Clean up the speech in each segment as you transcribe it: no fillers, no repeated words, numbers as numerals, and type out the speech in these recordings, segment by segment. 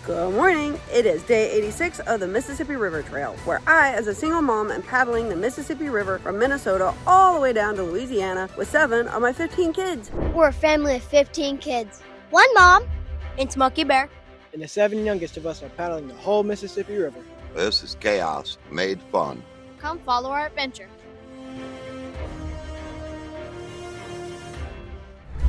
Good morning. It is day 86 of the Mississippi River Trail, where I, as a single mom, am paddling the Mississippi River from Minnesota all the way down to Louisiana with 7 of my 15 kids. We're a family of 15 kids. One mom and Smokey Bear. And the 7 youngest of us are paddling the whole Mississippi River. This is chaos made fun. Come follow our adventure.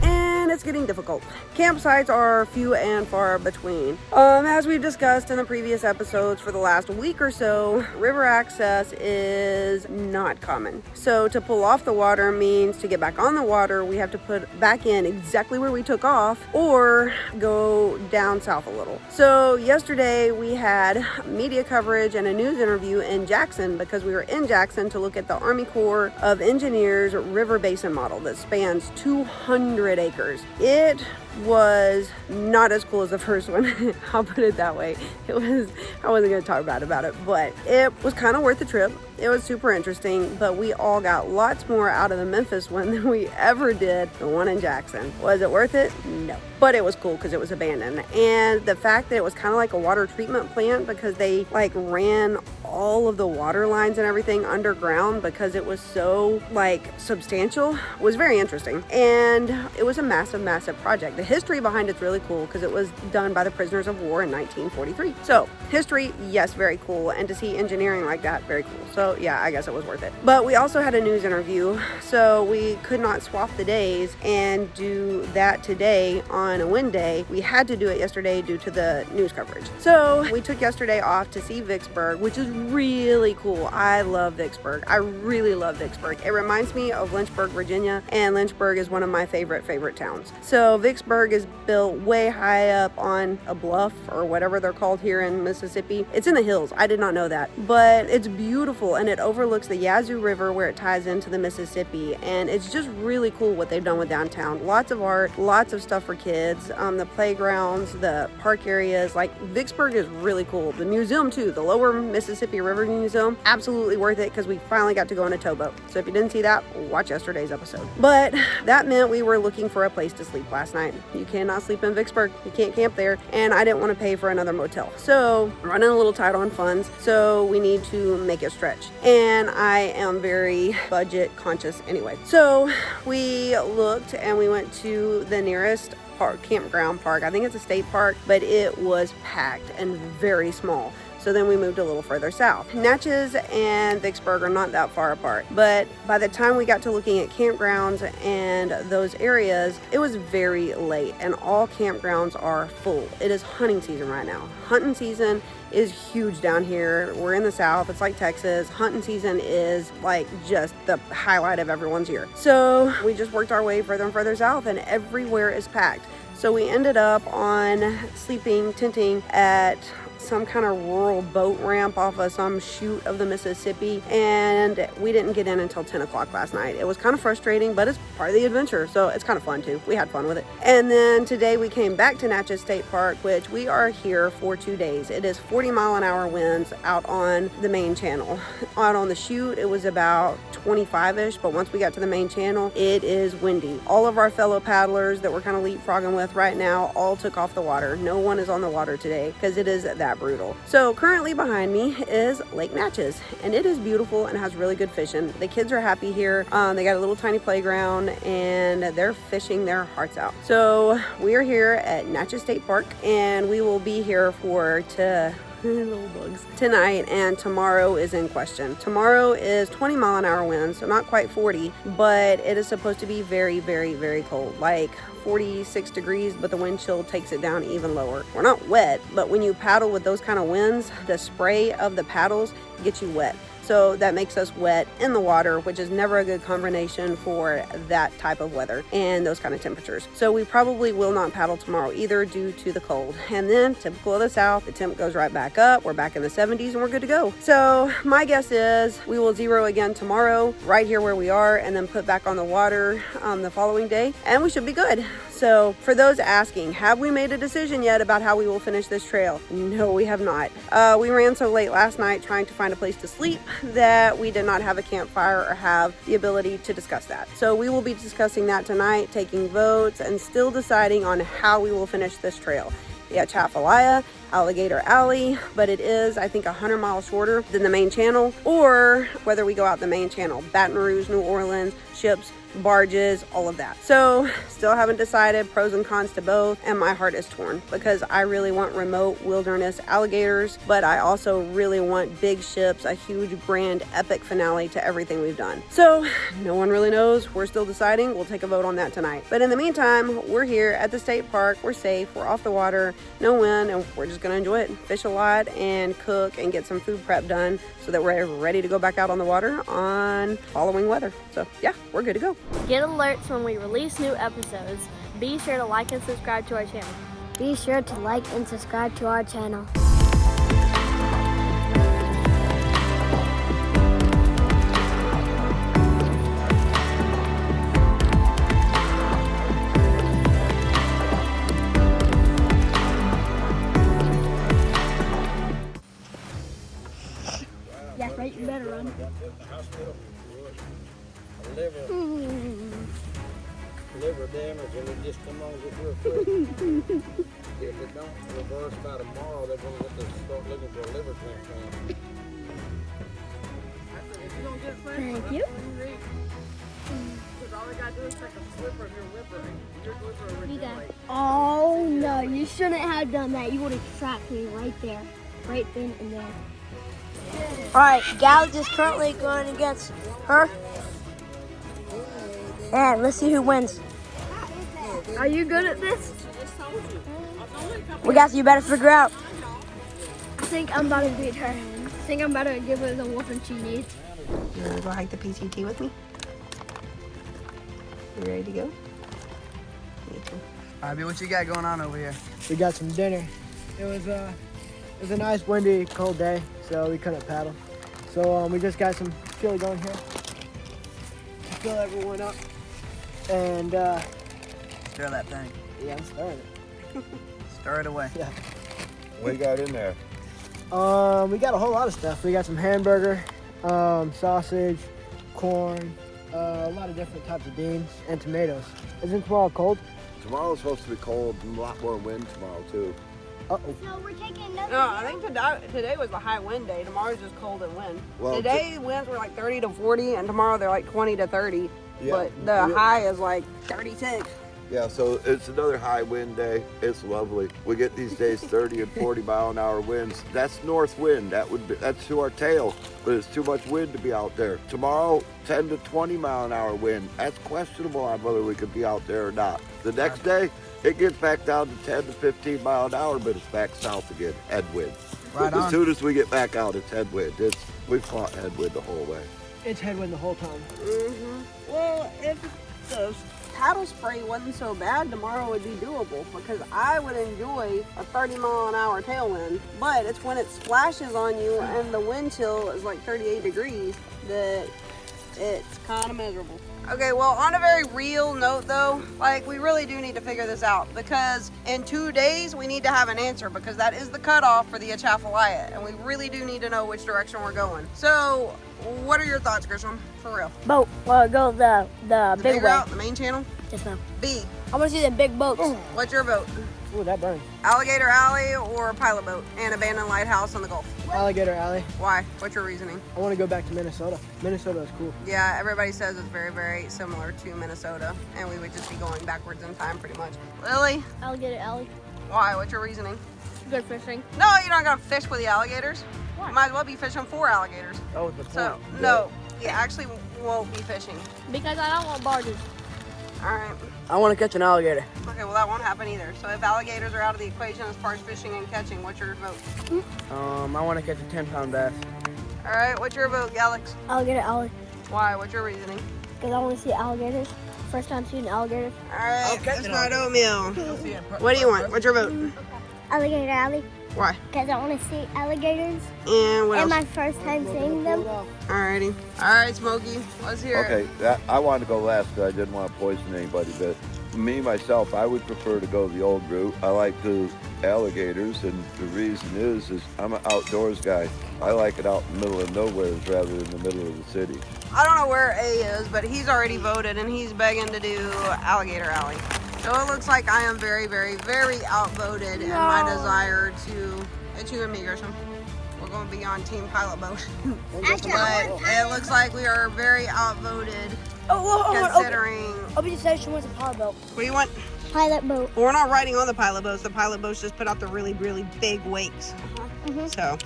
And it's getting difficult. Campsites are few and far between. As we've discussed in the previous episodes for the last week or so, river access is not common. So to pull off the water means to get back on the water, we have to put back in exactly where we took off or go down south a little. So yesterday we had media coverage and a news interview in Jackson because we were in Jackson to look at the Army Corps of Engineers river basin model that spans 200 acres. It was not as cool as the first one. I'll put it that way. I wasn't going to talk bad about it, but it was kind of worth the trip. It was super interesting, but we all got lots more out of the Memphis one than we ever did the one in Jackson. Was it worth it? No. But it was cool because it was abandoned. And the fact that it was kind of like a water treatment plant because they ran all of the water lines and everything underground because it was so substantial was very interesting. And it was a massive, massive project. The history behind it's really cool because it was done by the prisoners of war in 1943. So history, yes, very cool. And to see engineering like that, very cool. So yeah, I guess it was worth it. But we also had a news interview, so we could not swap the days and do that today on a wind day. We had to do it yesterday due to the news coverage. So we took yesterday off to see Vicksburg, which is really cool. I love Vicksburg. I really love Vicksburg. It reminds me of Lynchburg, Virginia, and Lynchburg is one of my favorite towns. So Vicksburg is built way high up on a bluff or whatever they're called here in Mississippi. It's in the hills. I did not know that, but it's beautiful and it overlooks the Yazoo River where it ties into the Mississippi, and it's just really cool what they've done with downtown. Lots of art, lots of stuff for kids, the playgrounds, the park areas. Vicksburg is really cool. The museum too, the Lower Mississippi River Museum, absolutely worth it because we finally got to go on a towboat. So if you didn't see that, watch yesterday's episode. But that meant we were looking for a place to sleep last night. You cannot sleep in Vicksburg. You can't camp there, and I didn't want to pay for another motel. So running a little tight on funds, so we need to make it stretch. And I am very budget conscious anyway. So we looked and we went to the nearest campground park. I think it's a state park, but it was packed and very small. So then we moved a little further south. Natchez and Vicksburg are not that far apart, but by the time we got to looking at campgrounds and those areas, it was very late and all campgrounds are full. It is hunting season right now. Hunting season is huge down here. We're in the south. It's like Texas. Hunting season is just the highlight of everyone's year. So we just worked our way further and further south and everywhere is packed. So we ended up on tenting at some kind of rural boat ramp off of some chute of the Mississippi, and we didn't get in until 10 o'clock last night. It was kind of frustrating, but it's part of the adventure, so it's kind of fun too. We had fun with it. And then today we came back to Natchez State Park, which we are here for 2 days. It is 40-mile-an-hour winds out on the main channel. Out on the chute, it was about 25-ish, but once we got to the main channel, it is windy. All of our fellow paddlers that we're kind of leapfrogging with right now all took off the water. No one is on the water today because it is that brutal. So currently behind me is Lake Natchez, and it is beautiful and has really good fishing. The kids are happy here. They got a little tiny playground and they're fishing their hearts out. So we are here at Natchez State Park and we will be here for little bugs tonight, and tomorrow is in question. Tomorrow is 20-mile-an-hour winds, so not quite 40, but it is supposed to be very, very, very cold, 46 degrees, but the wind chill takes it down even lower. We're not wet, but when you paddle with those kind of winds, the spray of the paddles gets you wet. So that makes us wet in the water, which is never a good combination for that type of weather and those kind of temperatures. So we probably will not paddle tomorrow either due to the cold. And then typical of the South, the temp goes right back up. We're back in the 70s and we're good to go. So my guess is we will zero again tomorrow right here where we are and then put back on the water the following day and we should be good. So for those asking, have we made a decision yet about how we will finish this trail? No, we have not. We ran so late last night trying to find a place to sleep that we did not have a campfire or have the ability to discuss that. So we will be discussing that tonight, taking votes and still deciding on how we will finish this trail. The Atchafalaya Alligator Alley, but it is, I think, 100 miles shorter than the main channel, or whether we go out the main channel, Baton Rouge, New Orleans, ships, barges, all of that. So still haven't decided, pros and cons to both, and my heart is torn because I really want remote wilderness alligators, but I also really want big ships, a huge grand epic finale to everything we've done. So no one really knows. We're still deciding. We'll take a vote on that tonight. But in the meantime, we're here at the state park. We're safe. We're off the water, no wind, and we're just gonna enjoy it, fish a lot, and cook and get some food prep done so that we're ready to go back out on the water on following weather. So yeah, we're good to go. Get alerts when we release new episodes. Be sure to like and subscribe to our channel. Be sure to like and subscribe to our channel. Yeah, right, you better run. Liver damage and it just come on real quick. If it don't reverse by tomorrow, they're gonna have to start looking for a liver transplant. Thank you. Oh no, you shouldn't have done that. You would have trapped me right there. Right then and there. Alright, Galax is currently going against her. And let's see who wins. Are you good at this? Well, guys, you better figure out. I think I'm about to beat her. I think I'm about to give her the whooping she needs. You wanna go hike the PCT with me? You ready to go? Me too. Abby, what you got going on over here? We got some dinner. It was a nice, windy, cold day, so we couldn't paddle. So we just got some chili going here to fill everyone up. And Stir that thing. yeah, I'm stirring it. Stir it away. Yeah. What you got in there? We got a whole lot of stuff. We got some hamburger, sausage, corn, a lot of different types of beans, and tomatoes. Isn't tomorrow cold? Tomorrow's supposed to be cold and a lot more wind tomorrow too. Uh-oh. So we're taking another. No, I think today was the high wind day. Tomorrow's just cold and wind. Well, Today winds were like 30 to 40, and tomorrow they're like 20 to 30. Yeah. But the high is like 36. Yeah, so it's another high wind day. It's lovely. We get these days 30 and 40 mile an hour winds. That's north wind. That's to our tail, but it's too much wind to be out there. Tomorrow, 10 to 20 mile an hour wind. That's questionable on whether we could be out there or not. The next day, it gets back down to 10 to 15 mile an hour, but it's back south again, headwind. Right on. As soon as we get back out, it's headwind. We've fought headwind the whole way. It's headwind the whole time. Well, if the paddle spray wasn't so bad, tomorrow would be doable because I would enjoy a 30 mile an hour tailwind. But it's when it splashes on you and the wind chill is like 38 degrees that it's kind of miserable. Okay, well, on a very real note though, like we really do need to figure this out because in 2 days we need to have an answer because that is the cutoff for the Atchafalaya and we really do need to know which direction we're going. So what are your thoughts, Grisham? For real. Boat. Well, go the Big big way. route, the main channel? Yes, ma'am. B, I want to see the big boats. what's your vote? Ooh, that burns. Alligator Alley or Pilot Boat and Abandoned Lighthouse on the Gulf? Alligator Alley. Why? What's your reasoning? I want to go back to Minnesota. Minnesota is cool. Yeah, everybody says it's very, very similar to Minnesota, and we would just be going backwards in time pretty much. Lily, Alligator Alley. why? What's your reasoning? Good fishing. No, you're not gonna fish with the alligators. Why? You might as well be fishing for alligators. Oh, the point. So, no, you actually won't be fishing. Because I don't want barges. All right. I want to catch an alligator. Okay, well that won't happen either. So if alligators are out of the equation as far as fishing and catching, what's your vote? I want to catch a 10-pound bass. All right, what's your vote, Galax? Alligator Alley. Why? What's your reasoning? Because I want to see alligators. First time seeing alligators. All right, Okay, it's not oatmeal. What do you want? What's your vote? Alligator Alley. Why? Because I want to see alligators. And what And else? my first time seeing them. Alrighty. All right, Smokey, let's hear it. Okay, I wanted to go last because I didn't want to poison anybody, but me, myself, I would prefer to go the old route. I like the alligators, and the reason is I'm an outdoors guy. I like it out in the middle of nowhere rather than the middle of the city. I don't know where A is, but he's already voted and he's begging to do Alligator Alley. So it looks like I am very, very, very outvoted in my desire to. It's you and me, Grisham. We're going to be on Team Pilot Boat. But it looks like we are very outvoted considering. Obi just said she wants a pilot boat. What do you want? Pilot boat. Well, we're not riding on the pilot boats. The pilot boats just put out the really, really big wakes. So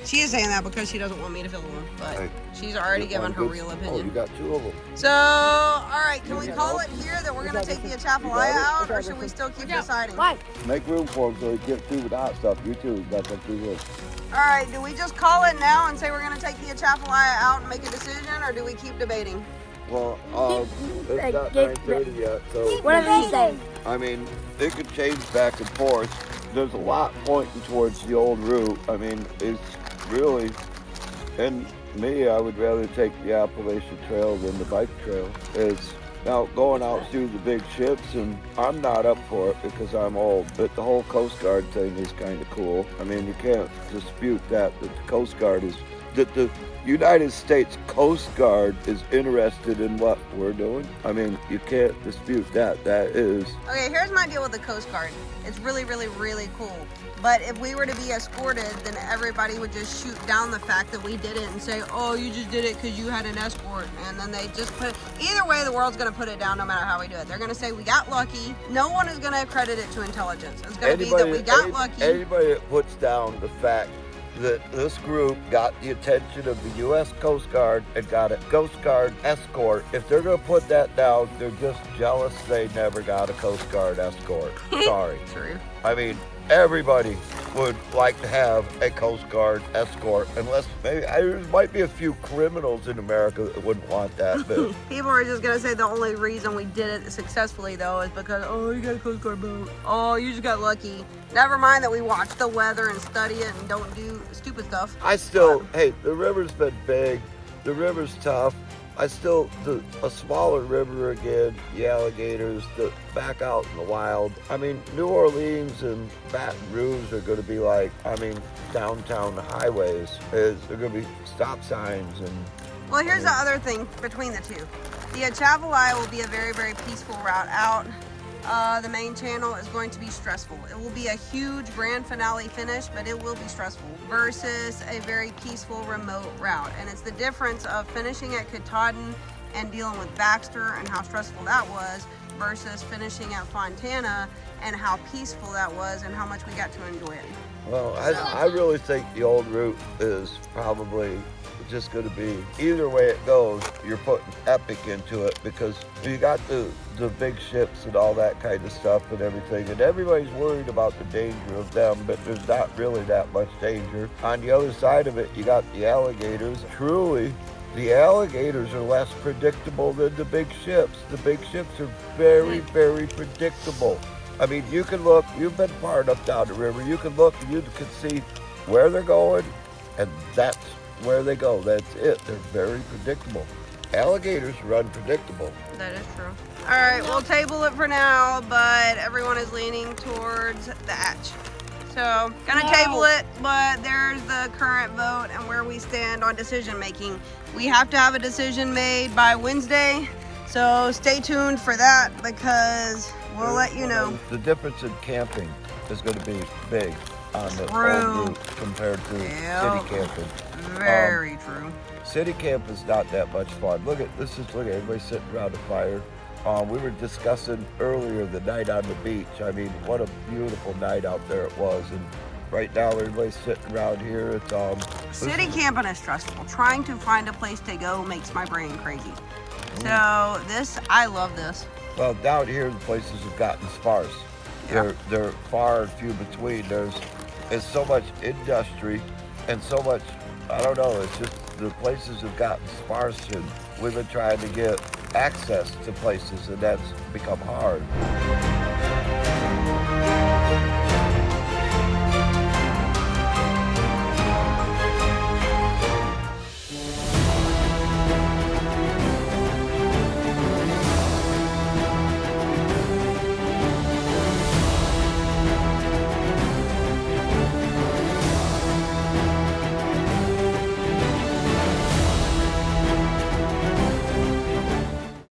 she is saying that because she doesn't want me to fill one, but Hey, she's already given her real Oh, opinion. you got 2 of them. So, all right, can we call it here that we're going to take the Atchafalaya out, or should we still keep deciding? Why? Make room for them so they get through with the hot stuff. You too. That's up to you. All right, do we just call it now and say we're going to take the Atchafalaya out and make a decision, or do we keep debating? Well, it's not 9:30 yet, so Whatever you say. I mean, it could change back and forth. There's a lot pointing towards the old route. I mean, it's really, and me, I would rather take the Appalachian Trail than the bike trail. It's now going out through the big ships, and I'm not up for it because I'm old, but the whole Coast Guard thing is kind of cool. I mean, you can't dispute that the Coast Guard is, that the United States Coast Guard is interested in what we're doing. I mean, you can't dispute that. That is. Okay, here's my deal with the Coast Guard. It's really, really, really cool. But if we were to be escorted, then everybody would just shoot down the fact that we did it and say, oh, you just did it because you had an escort. And then they just put it. Either way, the world's going to put it down no matter how we do it. They're going to say we got lucky. No one is going to accredit it to intelligence. It's going to be that we got lucky. Anybody that puts down the fact that this group got the attention of the U.S. Coast Guard and got a Coast Guard escort, if they're going to put that down, they're just jealous they never got a Coast Guard escort. Sorry. True. I mean, everybody would like to have a Coast Guard escort, unless maybe there might be a few criminals in America that wouldn't want that. But People are just going to say the only reason we did it successfully, though, is because, oh, you got a Coast Guard boat. Oh, you just got lucky. Never mind that we watch the weather and study it and don't do stupid stuff. I still, hey, the river's been big. The river's tough. A smaller river again, the alligators, back out in the wild. I mean, New Orleans and Baton Rouge are going to be like, I mean, downtown highways. They're going to be stop signs and. Well, here's the other thing between the two. The Atchafalaya will be a very, very peaceful route out. The main channel is going to be stressful. It will be a huge grand finale finish, but it will be stressful versus a very peaceful remote route. And it's the difference of finishing at Katahdin and dealing with Baxter and how stressful that was versus finishing at Fontana and how peaceful that was and how much we got to enjoy it. Well, I really think the old route is probably just going to be, either way it goes, you're putting epic into it because you got the big ships and all that kind of stuff and everything, and everybody's worried about the danger of them, but there's not really that much danger. On the other side of it, you got the alligators. Truly, the alligators are less predictable than the big ships. The big ships are very, very predictable. I mean, you can look, you've been far enough down the river, you can look and you can see where they're going, and that's where they go. That's it. They're very predictable. Alligators are unpredictable. That is true. All right, we'll table it for now, but everyone is leaning towards the Atch. So, gonna table it, but there's the current vote and where we stand on decision making. We have to have a decision made by Wednesday, so stay tuned for that because we'll let you know. The difference in camping is going to be big on the old route compared to city camping. Very true. City camp is not that much fun. Look at everybody sitting around a fire. We were discussing earlier the night on the beach. I mean, what a beautiful night out there it was. And right now, everybody's sitting around here. It's City camping is stressful. Trying to find a place to go makes my brain crazy. So I love this. Well, down here, the places have gotten sparse. Yeah. They're far and few between. There's so much industry and so much, I don't know, it's just the places have gotten sparse and we've been trying to get access to places and that's become hard.